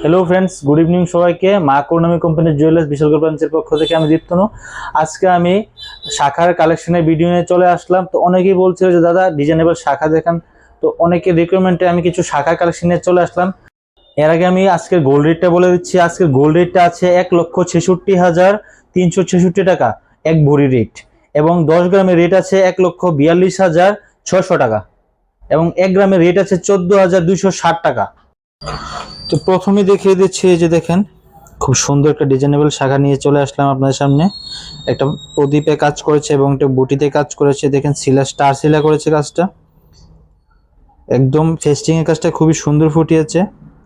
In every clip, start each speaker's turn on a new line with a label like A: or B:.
A: Hello friends, good evening সবাইকে। মা করুণাময়ী কোম্পানির জুয়েলার্স বিশালগড় ব্রাঞ্চের পক্ষ থেকে আমি দীপ্তনু। আজকে আমি শাখার কালেকশনের ভিডিও নিয়ে চলে আসলাম। তো অনেকেই বলছিল যে দাদা ডিজাইনেবল শাখা দেখান, তো অনেকের রিকোয়ারমেন্টে আমি কিছু শাখার কালেকশন নিয়ে চলে আসলাম। এর আগে আমি আজকের গোল্ড রেটটা বলে দিচ্ছি। আজকের গোল্ড রেটটা আছে 1,66,366 টাকা এক ভরি রেট, এবং 10 গ্রামের রেট আছে 1,42,600 টাকা, এবং 1 গ্রামের রেট আছে 14,260 টাকা। তো প্রথমে দেখিয়ে দিচ্ছি, এই যে দেখেন খুব সুন্দর একটা ডিজাইনেবল শাখা নিয়ে চলে আসলাম আপনাদের সামনে। একটা প্রদীপে কাজ করেছে এবং একটা বুটিতে কাজ করেছে। দেখেন স্টার সিলা করেছে কাজটা, একদম ফেস্টিং এর কাজটা খুবই সুন্দর ফুটিয়েছে।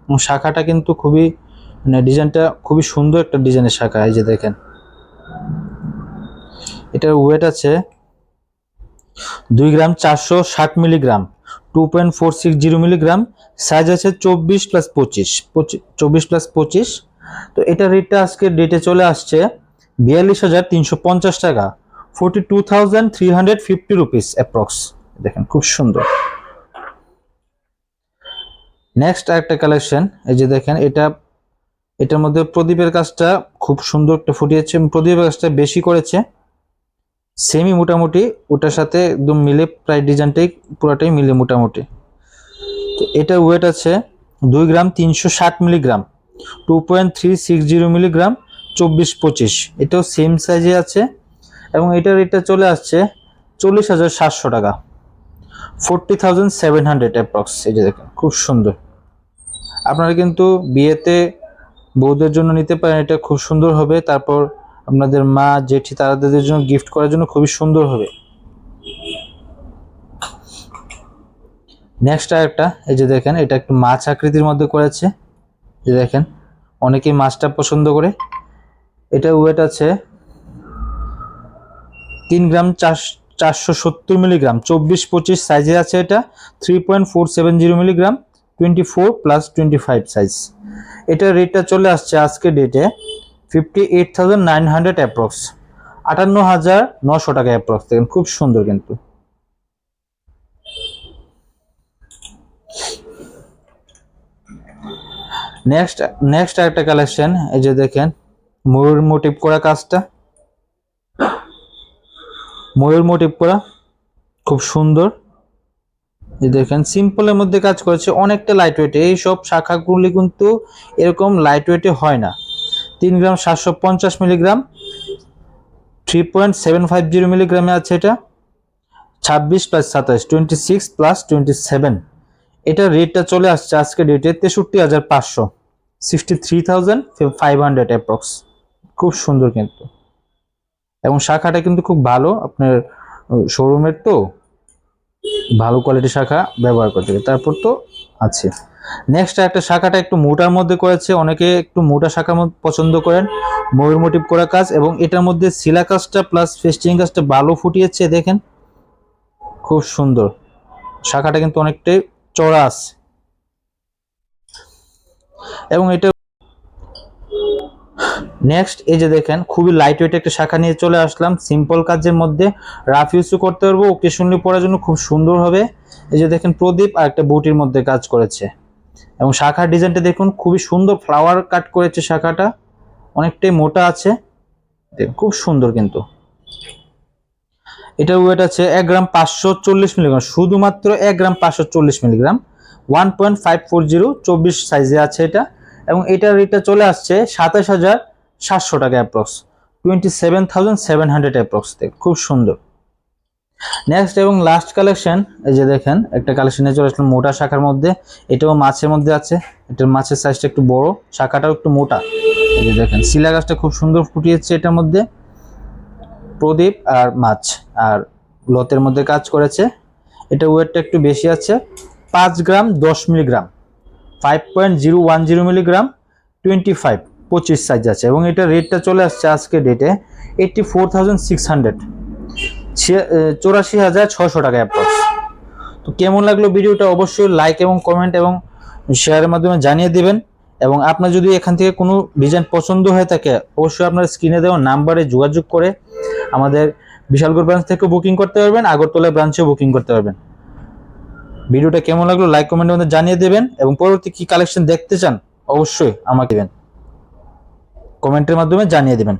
A: এবং শাখাটা কিন্তু খুবই ডিজাইনটা খুবই সুন্দর একটা ডিজাইনের শাখা। এই যে দেখেন এটার ওয়েট আছে 2 গ্রাম 460 মিলিগ্রাম, 2.460 মিলিগ্রাম। সাইজ আছে 24+25। তো এটা রেটটা আজকের ডেটে চলে আসছে 42,350 টাকা, 42,350 রুপিস অ্যাপ্রক্স। দেখেন খুব সুন্দর। নেক্সট একটা কালেকশন, এই যে দেখেন এটার মধ্যে প্রদীপের কাজটা খুব সুন্দর একটা ফুটিয়েছে। প্রদীপের কাজটা বেশি করেছে, সেমি মোটামুটি ওটার সাথে একদম মিলে, প্রায় ডিজাইনটাই পুরোটাই মিলে মোটামুটি। তো এটা ওয়েট আছে 2 গ্রাম 360 মিলিগ্রাম, 2.360 মিলিগ্রাম, 24-25। এটাও সেম সাইজে আছে এবং এটার রেটটা চলে আসছে 40,700 টাকা, 40,700 অ্যাপ্রক্স। এই যে দেখেন খুব সুন্দর। আপনারা কিন্তু বিয়েতে বউদের জন্য নিতে পারেন, এটা খুব সুন্দর হবে। তারপর আপনাদের মা জেঠি তাদের জন্য গিফট করার জন্য খুবই সুন্দর হবে। নেক্সট আরেকটা, এই যে দেখেন এটা একটু মাছ আকৃতির মধ্যে করেছে। এই দেখেন অনেকেই মাছটা পছন্দ করে। এটা ওয়েট আছে 3 গ্রাম 470 মিলিগ্রাম, 24-25 সাইজে আছে। এটা 3.470 মিলিগ্রাম, 24+25 সাইজ। এটার রেটটা চলে আসছে আজকে ডেটে 58,900 অ্যাপ্রক্স, 58,900 টাকা অ্যাপ্রক্স। দেখেন খুব সুন্দর কিন্তু। নেক্সট একটা কালেকশন, এই যে দেখেন ময়ূর মোটিভ করা কাজটা, ময়ূর মোটিভ করা খুব সুন্দর। এই দেখেন সিম্পলের মধ্যে কাজ করেছে, অনেকটা লাইট ওয়েটে। এই সব শাখাগুলি কিন্তু এরকম লাইট ওয়েটে হয় না। 3 গ্রাম 750 মিলিগ্রাম, 3.750 মিলিগ্রামে আছে। এটা 26+27, 26+27। এটার রেটটা চলে আসছে আজকে ডেটে 63,500, 63,500 অ্যাপ্রক্স। খুব সুন্দর কিন্তু, এবং শাখাটা কিন্তু খুব ভালো। আপনার শোরুমের তো ভালো কোয়ালিটির শাখা ব্যবহার করতে হবে। তারপর তো আছে নেক্সট একটা শাখাটা একটু মোটার মধ্যে করেছে। অনেকে একটু মোটা শাখা পছন্দ করেন, ময়ূর মোটিভ করা কাজ, এবং এটার মধ্যে সিলা কাজটা প্লাস ফেস্টিং কাজটা ভালো ফুটিয়েছে। দেখেন খুব সুন্দর। শাখাটা কিন্তু অনেকটাই চড়া আছে, এবং এটা নেক্সট এই যে দেখেন খুবই লাইট ওয়েট একটা শাখা নিয়ে চলে আসলাম। সিম্পল কাজের মধ্যে রাফ ইউজ করতে পারবো, ওকেশনালি পরার জন্য খুব সুন্দর হবে। এই যে দেখেন প্রদীপ আর একটা বুটির মধ্যে কাজ করেছে, এবং শাখার ডিজাইনটা দেখুন খুবই সুন্দর, ফ্লাওয়ার কাট করেছে। শাখাটা অনেকটাই মোটা আছে, খুব সুন্দর কিন্তু। এটার ওয়েট আছে 1 গ্রাম 540 মিলিগ্রাম, শুধুমাত্র 1 গ্রাম 540 মিলিগ্রাম, 1.540, 24 সাইজে আছে এটা। এবং এটার রেটটা চলে আসছে 27,700 টাকা অ্যাপ্রক্স, 27,700 অ্যাপ্রক্স। খুব সুন্দর। নেক্সট এবং লাস্ট কালেকশন, এই যে দেখেন একটা কালেকশনে চলে আসলাম মোটা শাখার মধ্যে। এটাও মাছের মধ্যে আছে। এটার মাছের সাইজটা একটু বড়, শাখাটাও একটু মোটা। এই যে দেখেন শিলা গাছটা খুব সুন্দর ফুটিয়েছে। এটার মধ্যে প্রদীপ আর মাছ আর লতের মধ্যে কাজ করেছে। এটা ওয়েটটা একটু বেশি আছে, 5 গ্রাম 10 মিলিগ্রাম, 5.010 মিলিগ্রাম, 25 সাইজ আছে। এবং এটা রেটটা চলে আসছে আজকে ডেটে 84,600, 84,600 টাকা অ্যাপ্রক্স। তো কেমন লাগলো ভিডিওটা অবশ্যই লাইক এবং কমেন্ট এবং শেয়ারের মাধ্যমে জানিয়ে দিবেন। এবং আপনার যদি এখান থেকে কোনো ডিজাইন পছন্দ হয়ে থাকে, অবশ্যই আপনার স্ক্রিনে দেওয়া নাম্বারে যোগাযোগ করে আমাদের বিশালগড় ব্রাঞ্চ থেকে বুকিং করতে পারবেন, আগরতলা ব্রাঞ্চেও বুকিং করতে পারবেন। ভিডিওটা কেমন লাগলো লাইক কমেন্টের মধ্যে জানিয়ে দেবেন, এবং পরবর্তী কি কালেকশন দেখতে চান অবশ্যই আমাকে দিবেন, কমেন্টের মাধ্যমে জানিয়ে দিবেন।